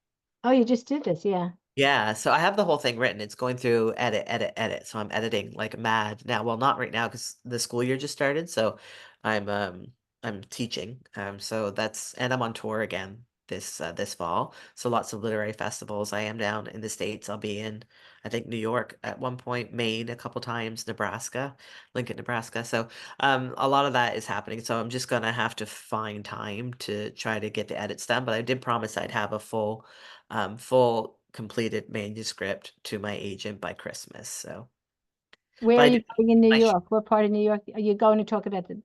oh, you just did this, yeah. Yeah, so I have the whole thing written. It's going through edit, edit, edit. So I'm editing like mad now. Well, not right now because the school year just started. So I'm I'm teaching. So that's and I'm on tour again this fall. So lots of literary festivals. I am down in the States. I'll be in I think New York at one point, Maine a couple times, Nebraska, Lincoln, Nebraska. So a lot of that is happening. So I'm just gonna have to find time to try to get the edits done. But I did promise I'd have a full completed manuscript to my agent by Christmas. So, Where but are I do you going in New I York? What part of New York are you going to talk about the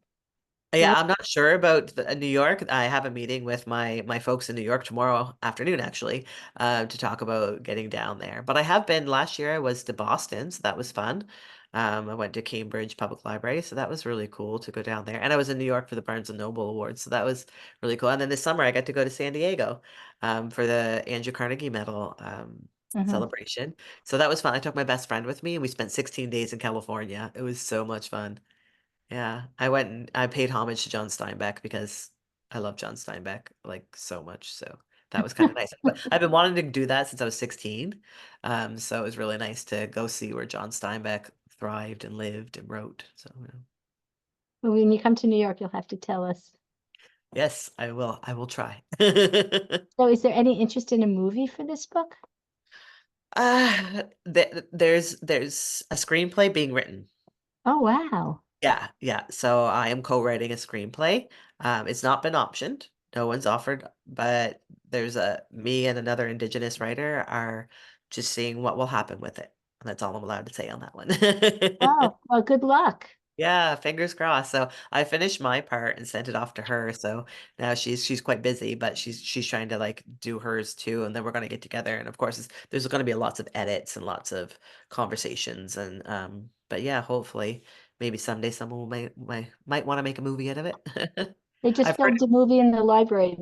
yeah, weather? I'm not sure about New York. I have a meeting with my folks in New York tomorrow afternoon, actually, to talk about getting down there. But I have been last year. I was to Boston, so that was fun. I went to Cambridge Public Library, so that was really cool to go down there. And I was in New York for the Barnes and Noble Awards, so that was really cool. And then this summer, I got to go to San Diego, for the Andrew Carnegie Medal. Hmm. celebration. So that was fun. I took my best friend with me and we spent 16 days in California. It was so much fun. Yeah, I went and I paid homage to John Steinbeck because I love John Steinbeck like so much. So that was kind of nice. But I've been wanting to do that since I was 16. So it was really nice to go see where John Steinbeck thrived and lived and wrote. So Well, when you come to New York, you'll have to tell us. yes, I will. I will try. So, is there any interest in a movie for this book? There's a screenplay being written. Oh, wow. Yeah, yeah. So I am co-writing a screenplay. It's not been optioned. No one's offered, but there's a me and another Indigenous writer are just seeing what will happen with it. And that's all I'm allowed to say on that one. Oh, well, good luck. Yeah, fingers crossed. So I finished my part and sent it off to her. So now she's quite busy, but she's trying to like do hers too, and then we're gonna get together. And of course, there's gonna be lots of edits and lots of conversations, and but yeah, hopefully, maybe someday someone might want to make a movie out of it. They just I've heard. filmed a movie in the library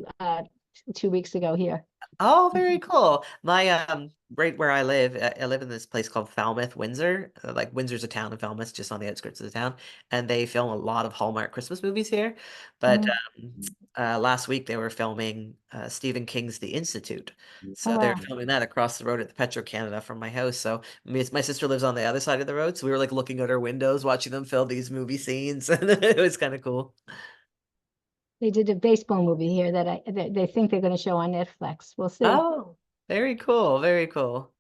2 weeks ago here. Oh, very Mhm. cool. My right where I live in this place called Falmouth, Windsor. Like Windsor's a town in Falmouth, just on the outskirts of the town, and they film a lot of Hallmark Christmas movies here. But Mm. last week they were filming Stephen King's The Institute. Oh, So they were wow. filming that across the road at the Petro Canada from my house. So my sister lives on the other side of the road, so we were like looking out our windows, watching them film these movie scenes, and it was kind of cool. They did a baseball movie here that they think they're going to show on Netflix. We'll see. Oh, very cool, very cool.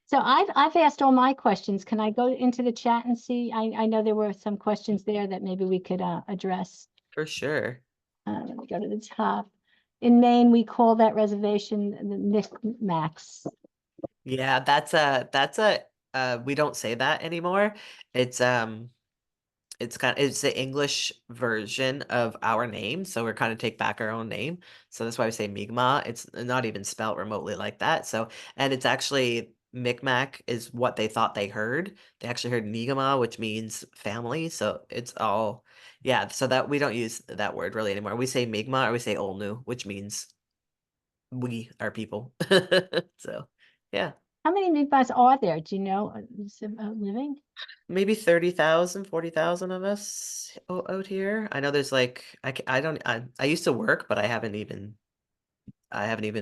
So I've asked all my questions. Can I go into the chat and see? I know there were some questions there that maybe we could address. For sure. Let me go to the top. In Maine, we call that reservation the Micmacs. Yeah, that's a we don't say that anymore. It's it's the English version of our name, so we're kind of take back our own name. So that's why we say Mi'kmaq. It's not even spelled remotely like that. So and it's actually Micmac is what they thought they heard. They actually heard Nigama, which means family. So it's all yeah, so that we don't use that word really anymore. We say Mi'kmaq or we say Olnu, which means we are people. So yeah. How many Micmacs are there? Do you know living? Maybe 30,000, 40,000 of us out here. I know there's like I don't I used to work, but I haven't even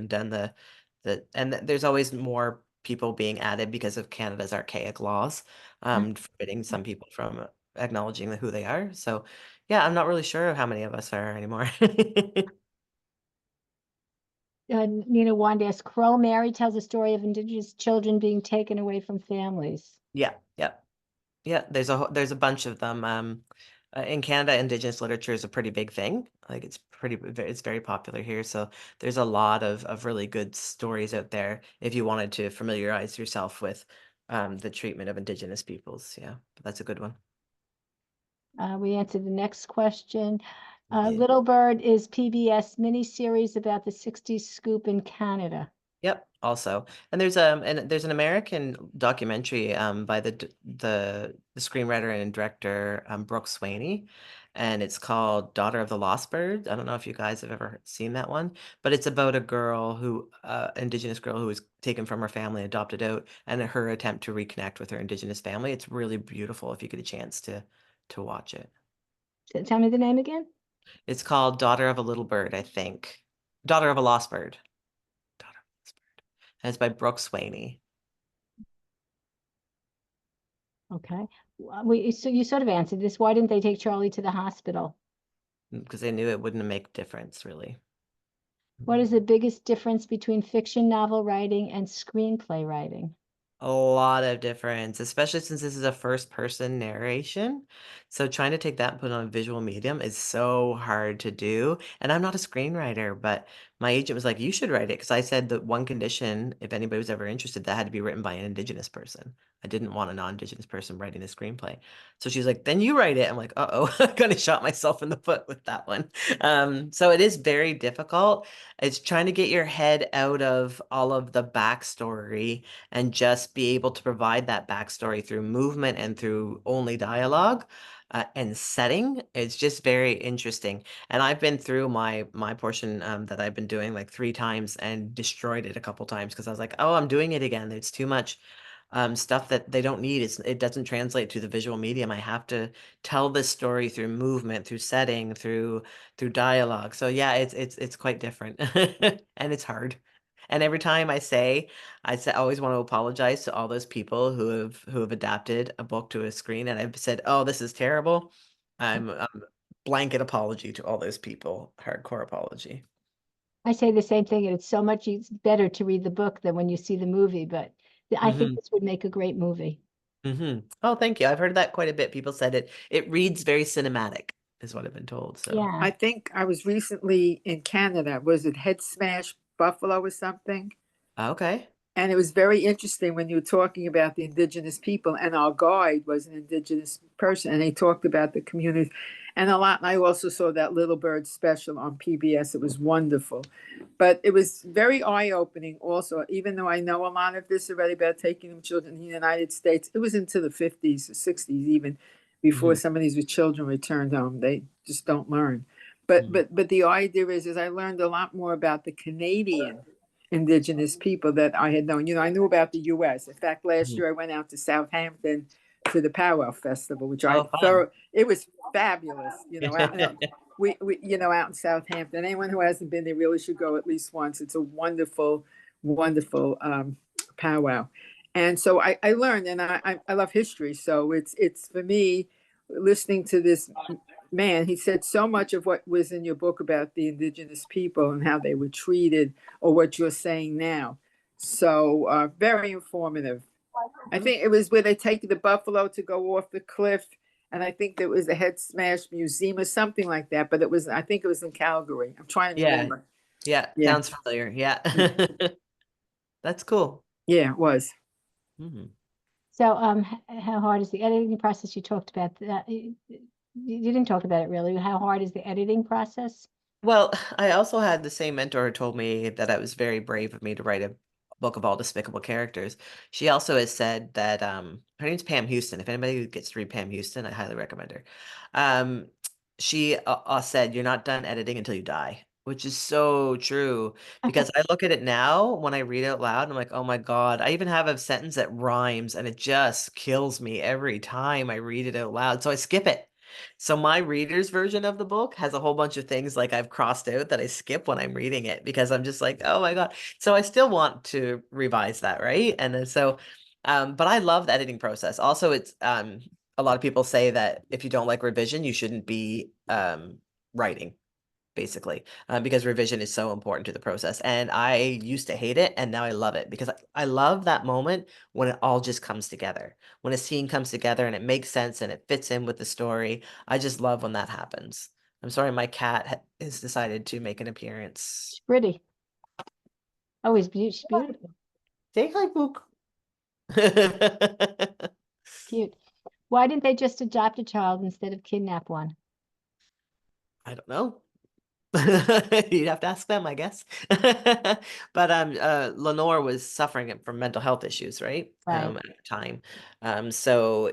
done there's always more people being added because of Canada's archaic laws, forbidding some people from acknowledging who they are. So yeah, I'm not really sure how many of us are anymore. Nina Wandas Crow Mary tells a story of Indigenous children being taken away from families. Yeah, yeah. Yeah, there's a bunch of them. In Canada, Indigenous literature is a pretty big thing. Like it's very popular here. So there's a lot of really good stories out there if you wanted to familiarize yourself with the treatment of Indigenous peoples. Yeah, but that's a good one. We answered the next question. Yeah. Little Bird is PBS miniseries about the 60s scoop in Canada. Yep, also. And there's an American documentary by the screenwriter and director Brooke Swaney, and it's called Daughter of the Lost Bird. I don't know if you guys have ever seen that one, but it's about a girl Indigenous girl who was taken from her family, adopted out, and her attempt to reconnect with her Indigenous family. It's really beautiful if you get a chance to watch it. Tell me the name again. It's called Daughter of a Little Bird, I think. Daughter of a Lost Bird. Daughter of a Lost Bird. And it's by Brooke Swaney. Okay. So you sort of answered this. Why didn't they take Charlie to the hospital? Because they knew it wouldn't make difference really. What is Mhm. the biggest difference between fiction novel writing and screenplay writing? A lot of difference, especially since this is a first person narration. So trying to take that and put it on a visual medium is so hard to do. And I'm not a screenwriter, but my agent was like, you should write it. Because I said that one condition, if anybody was ever interested, that had to be written by an Indigenous person. I didn't want a non-Indigenous person writing a screenplay. So she's like, then you write it. I'm like, uh-oh, I kind of shot myself in the foot with that one. So it is very difficult. It's trying to get your head out of all of the backstory and just be able to provide that backstory through movement and through only dialogue. and setting. It's just very interesting. And I've been through my portion that I've been doing like 3 times and destroyed it a couple times because I was like, oh, I'm doing it again. It's too much stuff that they don't need. It doesn't translate to the visual medium. I have to tell this story through movement, through setting, through dialogue. So yeah, it's quite different, and it's hard. And every time I always want to apologize to all those people who have adapted a book to a screen, and I've said, "Oh, this is terrible." I'm blanket apology to all those people, hardcore apology. I say the same thing, and it's so much better to read the book than when you see the movie, but I think Mhm. this would make a great movie. Mhm. Oh, thank you. I've heard that quite a bit. People said it reads very cinematic, is what I've been told. So, Yeah. I think I was recently in Canada. Was it Head Smash Buffalo or something? okay. And it was very interesting when you were talking about the indigenous people, and our guide was an indigenous person, and they talked about the communities and a lot. And I also saw that Little Bird special on PBS. It was wonderful, but it was very eye opening. Also, even though I know a lot of this already about taking them children in the United States, it was into the 50s or 60s, even before Mhm. some of these children returned home. They just don't learn. Mhm. But the idea is I learned a lot more about the Canadian indigenous people that I had known. You know, I knew about the US. In fact, last Mhm. year I went out to Southampton for the Powwow Festival, which I Oh, fun. thought it was fabulous. You know, we you know, out in Southampton. Anyone who hasn't been there really should go at least once. It's a wonderful, wonderful powwow. And so I learned, and I love history. So it's for me listening to this man. He said so much of what was in your book about the indigenous people and how they were treated, or what you're saying now. So very informative. I think it was where they take the buffalo to go off the cliff, and I think there was a Head Smash Museum or something like that. But it was, I think it was in Calgary. I'm trying to Yeah. remember. Yeah. Yeah, Sounds familiar. Yeah. That's cool. yeah, it was. Mhm. So, how hard is the editing process? You talked about that. You didn't talk about it really. How hard is the editing process? Well, I also had the same mentor who told me that it was very brave of me to write a book of all despicable characters. She also has said that her name's Pam Houston. If anybody gets to read Pam Houston, I highly recommend her. Um, she said, "You're not done editing until you die," which is so true because I look at it now when I read it out loud, and I'm like, "Oh my God." I even have a sentence that rhymes, and it just kills me every time I read it out loud. So I skip it. So my reader's version of the book has a whole bunch of things like I've crossed out that I skip when I'm reading it because I'm just like, oh my God. So I still want to revise that, right? And then but I love the editing process. Also, it's a lot of people say that if you don't like revision, you shouldn't be writing basically, because revision is so important to the process. And I used to hate it, and now I love it because I love that moment when it all just comes together. When a scene comes together and it makes sense and it fits in with the story. I just love when that happens. I'm sorry, my cat has decided to make an appearance. She's pretty. Oh, she's beautiful. Take like book. Cute. Why didn't they just adopt a child instead of kidnap one? I don't know. You'd have to ask them, I guess. But Lenore was suffering from mental health issues, right? Right. At the time. So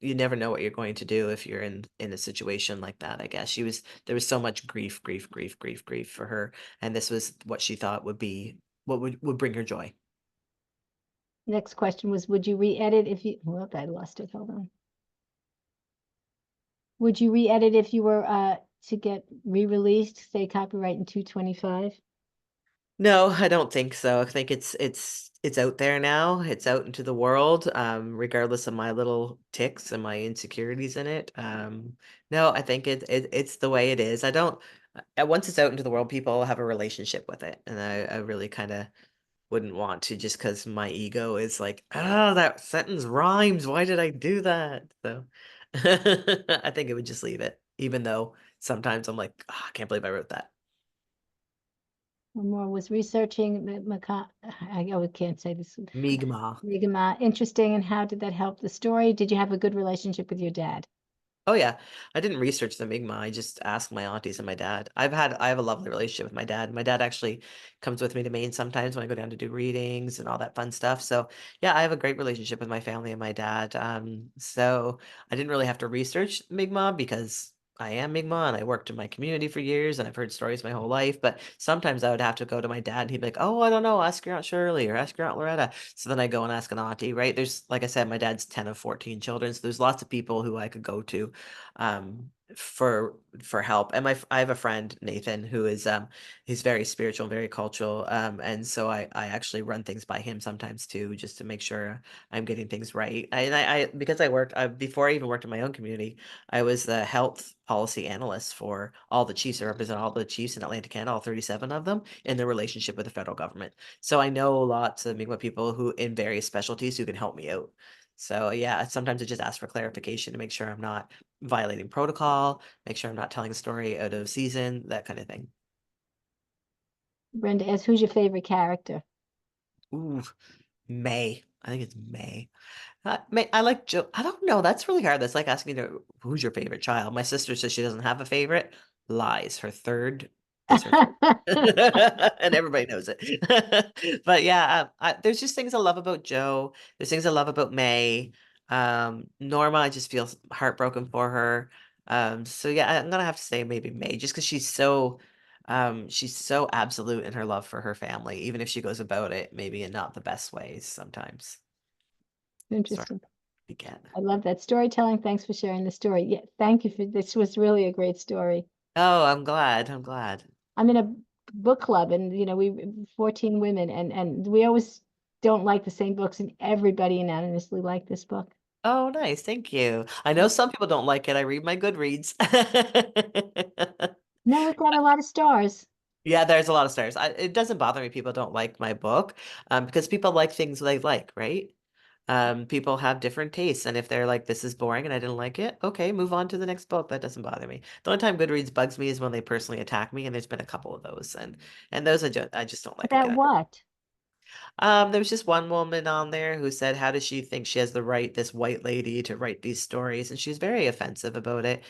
you never know what you're going to do if you're in a situation like that, I guess. There was so much grief, grief, grief, grief, grief for her, and this was what she thought would be what would bring her joy. Next question was, would you re-edit if you, well, I lost it. Hold on. Would you re-edit if you were to get re-released, say copyright in 225? No, I don't think so. I think it's out there now. It's out into the world, regardless of my little ticks and my insecurities in it. No, I think it's the way it is. I don't. Once it's out into the world, people have a relationship with it, and I really kind of wouldn't want to just because my ego is like, oh, that sentence rhymes. Why did I do that? So I think it would just leave it, even though sometimes I'm like, "Ah, I can't believe I wrote that. One more was researching I can't say this. Mi'kmaq. Interesting, and how did that help the story? Did you have a good relationship with your dad? Oh yeah, I didn't research the Mi'kmaq. I just asked my aunties and my dad. I have a lovely relationship with my dad. My dad actually comes with me to Maine sometimes when I go down to do readings and all that fun stuff. So yeah, I have a great relationship with my family and my dad. So I didn't really have to research Mi'kmaq because I am Mi'kmaq and I worked in my community for years and I've heard stories my whole life. But sometimes I would have to go to my dad and he'd be like, "Oh, I don't know. Ask your aunt Shirley or ask your aunt Loretta." So then I go and ask an auntie, right? There's, like I said, my dad's 10 of 14 children. So there's lots of people who I could go to um for help. And I have a friend, Nathan, who is he's very spiritual, very cultural, and so I actually run things by him sometimes too, just to make sure I'm getting things right. I because I worked before I even worked in my own community, I was the health policy analyst for all the chiefs. I represent all the chiefs in Atlantic Canada, all 37 of them, in their relationship with the federal government. So I know lots of Mi'kmaq people who in various specialties who can help me out. So yeah, sometimes I just ask for clarification to make sure I'm not violating protocol, make sure I'm not telling a story out of season, that kind of thing. Brenda asks, who's your favorite character? Ooh, May. I think it's May. May. I like Joe. I don't know. That's really hard. That's like asking me to, who's your favorite child. My sister says she doesn't have a favorite. Lies. Her third is her and everybody knows it. But yeah, there's just things I love about Joe. There's things I love about May. Norma, I just feel heartbroken for her. So yeah, I'm gonna have to say maybe May, just because she's so absolute in her love for her family, even if she goes about it maybe in not the best ways sometimes. Sorry, Interesting. again. I love that storytelling. Thanks for sharing the story. Yeah, thank you for this was really a great story. Oh, I'm glad. I'm glad. I'm in a book club and we 14 women and we always don't like the same books and everybody unanimously liked this book. Oh, nice. Thank you. I know some people don't like it. I read my Goodreads. No, it got a lot of stars. Yeah, there's a lot of stars. It doesn't bother me people don't like my book, because people like things they like, right? People have different tastes, and if they're like, this is boring and I didn't like it, okay, move on to the next book. That doesn't bother me. The only time Goodreads bugs me is when they personally attack me, and there's been a couple of those, and those I just don't like. I About get what? There was just one woman on there who said, how does she think she has the right, this white lady, to write these stories? And she's very offensive about it.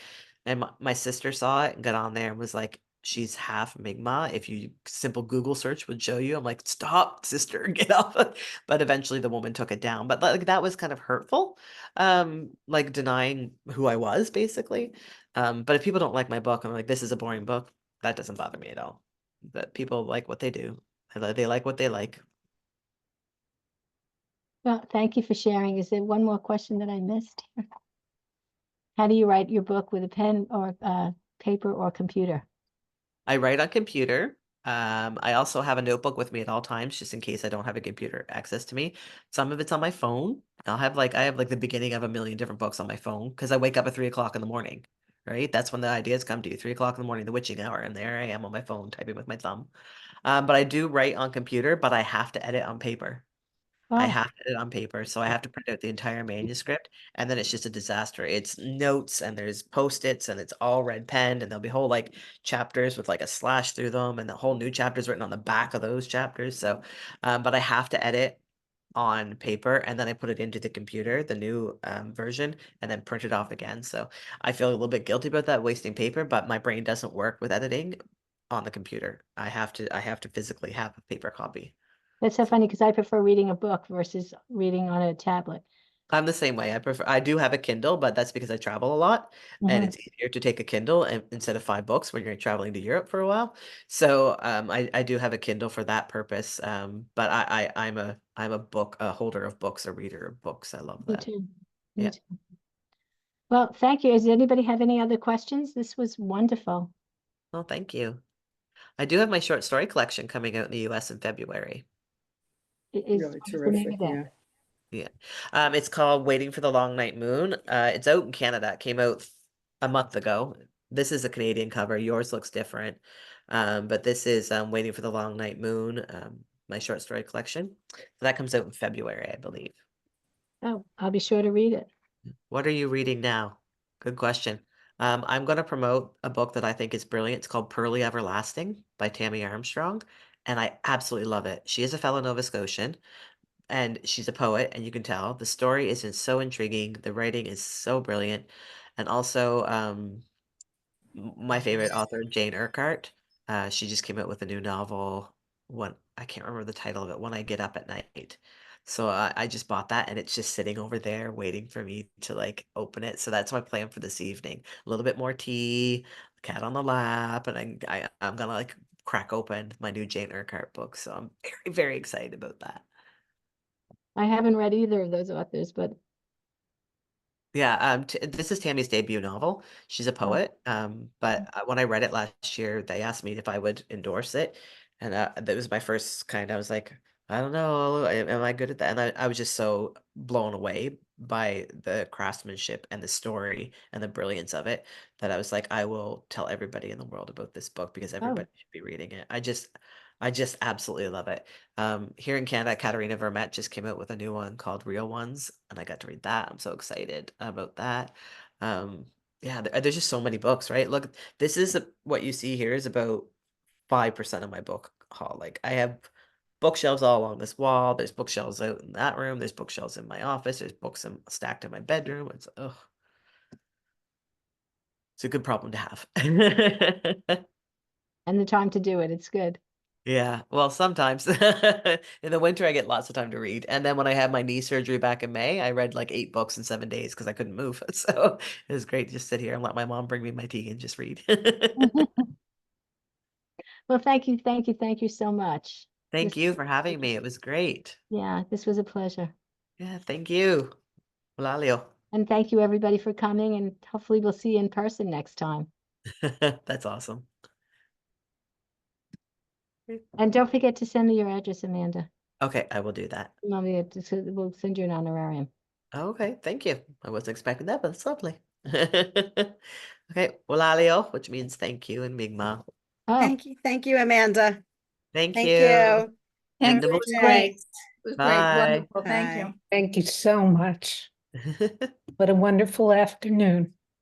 And my sister saw it and got on there and was like, she's half Mi'kmaq. If you simple Google search would show you. I'm like, stop, sister, get off. But eventually the woman took it down. But like that was kind of hurtful. Like denying who I was, basically. But if people don't like my book, I'm like, this is a boring book, that doesn't bother me at all. But people like what they do. They like what they like. Well, thank you for sharing. Is there one more question that I missed? How do you write your book with a pen or paper or computer? I write on computer. I also have a notebook with me at all times, just in case I don't have a computer access to me. Some of it's on my phone. I have like the beginning of a million different books on my phone because I wake up at 3 o'clock in the morning, right? That's when the ideas come to you, 3 o'clock in the morning, the witching hour, and there I am on my phone typing with my thumb. But I do write on computer, but I have to edit on paper. I Oh, have to edit on paper, so I have to print out the entire manuscript, and then it's just a disaster. It's notes and there's post-its and it's all red penned, and there'll be whole like chapters with like a slash through them, and the whole new chapters written on the back of those chapters. So, but I have to edit on paper, and then I put it into the computer, the new version, and then print it off again. So I feel a little bit guilty about that, wasting paper, but my brain doesn't work with editing on the computer. I have to physically have a paper copy. that's so funny because I prefer reading a book versus reading on a tablet. I'm the same way. I do have a Kindle, but that's because I travel a lot and Mhm. it's easier to take a Kindle instead of 5 books when you're traveling to Europe for a while. So I do have a Kindle for that purpose. But I'm a holder of books, a reader of books. I love Me that. too. Me Yeah. too. Well, thank you. Does anybody have any other questions? This was wonderful. Well, thank you. I do have my short story collection coming out in the US in February. Is Really what is the name terrific. of that? Yeah. Yeah. It's called Waiting for the Long Night Moon. It's out in Canada. It came out a month ago. This is a Canadian cover. Yours looks different. But this is Waiting for the Long Night Moon, my short story collection. So that comes out in February, I believe. Oh, I'll be sure to read it. What are you reading now? Good question. I'm going to promote a book that I think is brilliant. It's called Pearly Everlasting by Tammy Armstrong, and I absolutely love it. She is a fellow Nova Scotian, and she's a poet, and you can tell the story is so intriguing. The writing is so brilliant, And also my favorite author, Jane Urquhart. She just came out with a new novel. One, I can't remember the title of it. When I Get Up at Night. So I just bought that, and it's just sitting over there waiting for me to like open it. So that's my plan for this evening. A little bit more tea, cat on the lap, and I'm gonna like crack open my new Jane Urquhart book. So I'm very, very excited about that. I haven't read either of those authors, but Yeah, this is Tammy's debut novel. She's a oh, poet. But when I read it last year, they asked me if I would endorse it, and that was my first kind. I was like, I don't know, am I good at that? And I was just so blown away by the craftsmanship and the story and the brilliance of it that I was like, I will tell everybody in the world about this book because oh, everybody should be reading it. I just absolutely love it. Here in Canada, Katarina Vermette just came out with a new one called Real Ones, and I got to read that. I'm so excited about that. Um, yeah, there's just so many books, right? Look, this is what you see here is about 5% of my book haul. Like I have bookshelves all along this wall. There's bookshelves out in that room. There's bookshelves in my office. There's books stacked in my bedroom. It's a good problem to have. and the time to do it. It's good. Yeah, well, sometimes in the winter I get lots of time to read, and then when I had my knee surgery back in May, I read like 8 books in 7 days because I couldn't move. So it was great to just sit here and let my mom bring me my tea and just read. Well, thank you, thank you, thank you so much. Thank This, you for having me. It was great. yeah, this was a pleasure. Yeah, thank you. Lalio. And thank you, everybody, for coming, and hopefully we'll see you in person next time. That's awesome. And don't forget to send me your address, Amanda. Okay, I will do that. We'll send you an honorarium. Okay, thank you. I wasn't expecting that, but it's lovely. Okay, Lalio, which means thank you in Mi'kmaq. Oh, Thank you, Amanda. Thank Thank you. you. Have a Thank End of you. great It was day. great. It was great. Bye. Wonderful. Thank you. Bye. Thank you so much. What a wonderful afternoon.